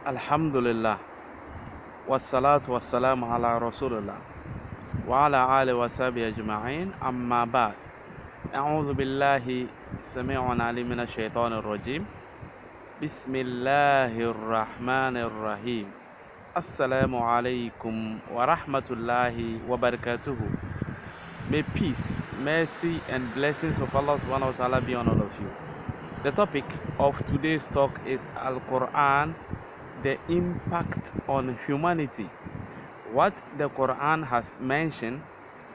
Alhamdulillah, wassalatu wassalamu ala rasulillah, wa ala alihi wa sahbihi ajma'in, amma ba'd. A'udhu billahi sami'un alim minash shaitanir rajim. Bismillahir rahmanir rahim. Assalamu alaikum wa rahmatullahi wa barakatuhu. May peace, mercy and blessings of Allah subhanahu wa ta'ala be on all of you. The topic of today's talk is Al-Quran, the impact on humanity. What the Quran has mentioned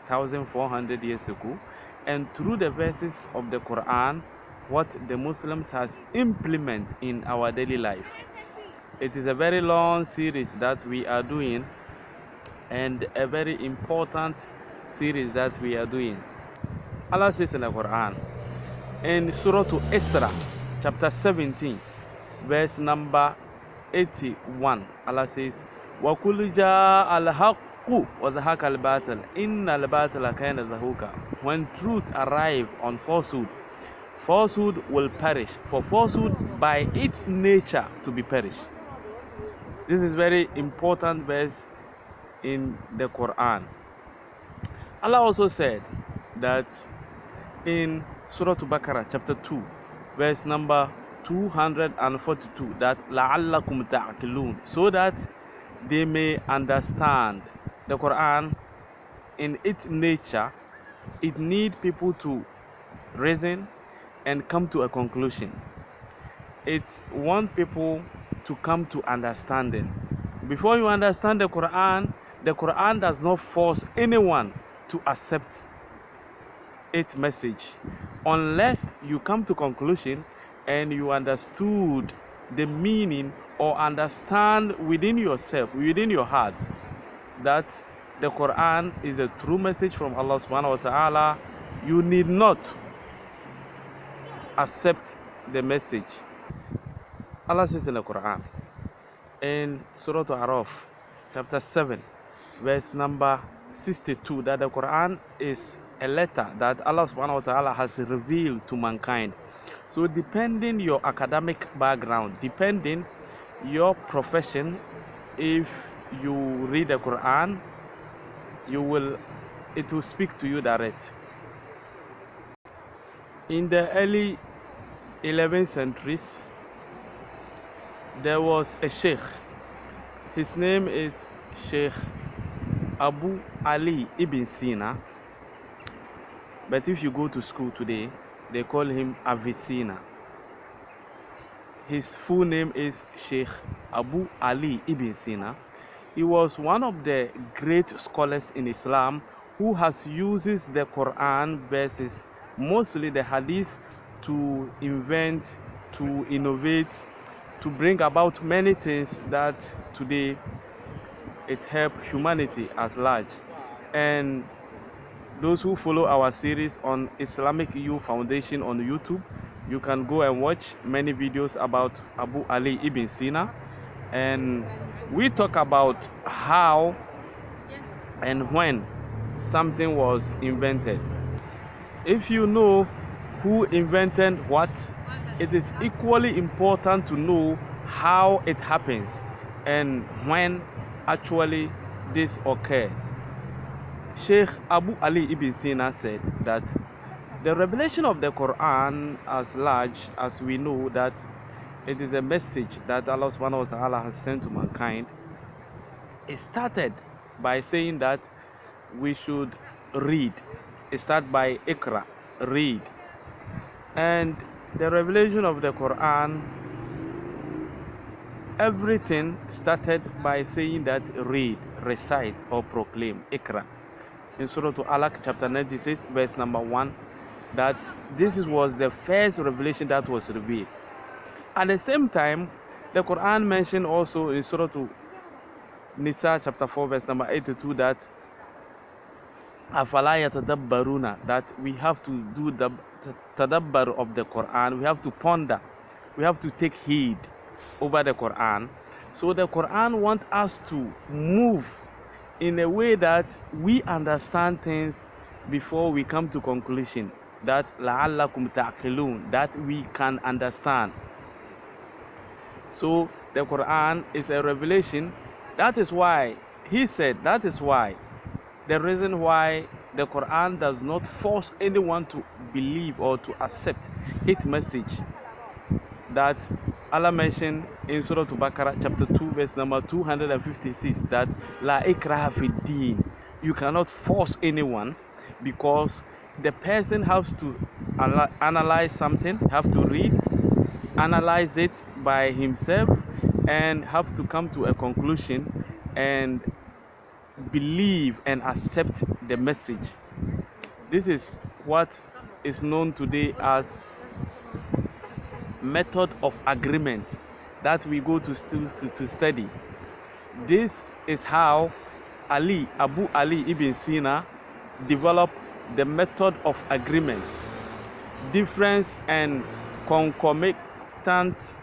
1400 years ago, and through the verses of the Quran, what the Muslims has implemented in our daily life. It is a very long series that we are doing, and a very important series that we are doing. Allah says in the Quran, in Surah Isra, chapter 17, verse number 81, Allah says, وَقُلْ جَاءَ الْحَقُّ وَذَهَقَ الْبَاطِلُ إِنَّ الْبَاطِلَ كَانَ زَهُوقًا. When truth arrives on falsehood, falsehood will perish, for falsehood by its nature to be perished. This is very important verse in the Quran. Allah also said that in Surah Baqarah chapter 2, verse number 242, that لَعَلَّكُمْ تَعْقِلُونَ, so that they may understand. The Quran, in its nature, it needs people to reason and come to a conclusion. It wants people to come to understanding. Before you understand the Quran does not force anyone to accept its message, unless you come to conclusion and you understood the meaning or understand within yourself, within your heart, that the Quran is a true message from Allah subhanahu wa ta'ala. You need not accept the message. Allah says in the Quran, in Surah Araf, chapter 7, verse number 62, that the Quran is a letter that Allah subhanahu wa ta'ala has revealed to mankind. So depending your academic background, depending your profession, if you read the Quran, it will speak to you direct. In the early 11th centuries, there was a sheikh. His name is Sheikh Abu Ali ibn Sina, but if you go to school today, they call him Avicenna. His full name is Sheikh Abu Ali ibn Sina. He was one of the great scholars in Islam who has uses the Quran verses, mostly the Hadith, to invent, to innovate, to bring about many things that today it helps humanity as large. And those who follow our series on Islamic Youth Foundation on YouTube, you can go and watch many videos about Abu Ali ibn Sina, and we talk about how and when something was invented. If you know who invented what, it is equally important to know how it happens and when actually this occurred. Sheikh Abu Ali ibn Sina said that the revelation of the Quran, as large as we know that it is a message that Allah subhanahu wa ta'ala has sent to mankind, it started by saying that we should read. It started by Iqra, read. And the revelation of the Quran, everything started by saying that read, recite or proclaim, Iqra. In Surah Alaq chapter 96, verse number 1, that this was the first revelation that was revealed. At the same time, the Quran mentioned also in Surah Nisa chapter 4, verse number 82, that أَفَلَا يَتَدَبَّرُونَ, that we have to do the tadabbar of the Quran, we have to ponder, we have to take heed over the Quran. So the Quran wants us to move in a way that we understand things before we come to conclusion, that لَعَلَّكُمْ تَعْقِلُونَ, that we can understand. So the Quran is a revelation. That is why he said, that is why the reason why the Quran does not force anyone to believe or to accept its message, that Allah mentioned in Surah Al-Baqarah chapter 2 verse number 256 that La ikraha fi din, you cannot force anyone, because the person has to analyze something, have to read, analyze it by himself, and have to come to a conclusion and believe and accept the message. This is what is known today as method of agreement that we go to study. This is how Abu Ali ibn Sina developed the method of agreement, difference and concomitant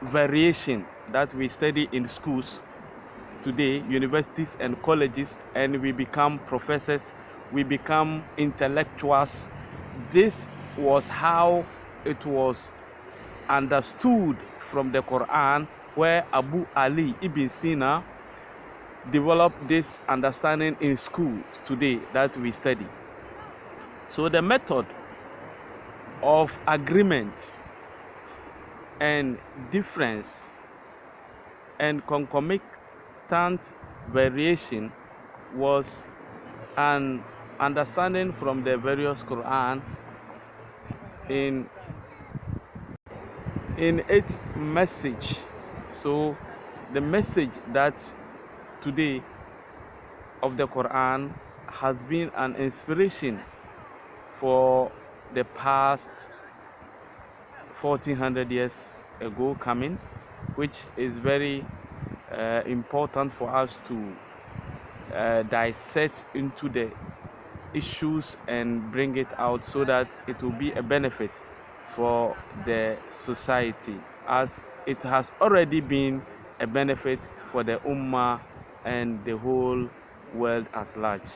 variation that we study in schools today, universities and colleges, and we become professors, we become intellectuals. This was how it was understood from the Quran, where Abu Ali ibn Sina developed this understanding in school today that we study. So the method of agreement and difference and concomitant variation was an understanding from the various Quran in its message. So the message that today of the Quran has been an inspiration for the past 1400 years ago coming, which is very important for us to dissect into the issues and bring it out, so that it will be a benefit for the society, as it has already been a benefit for the Ummah and the whole world as large.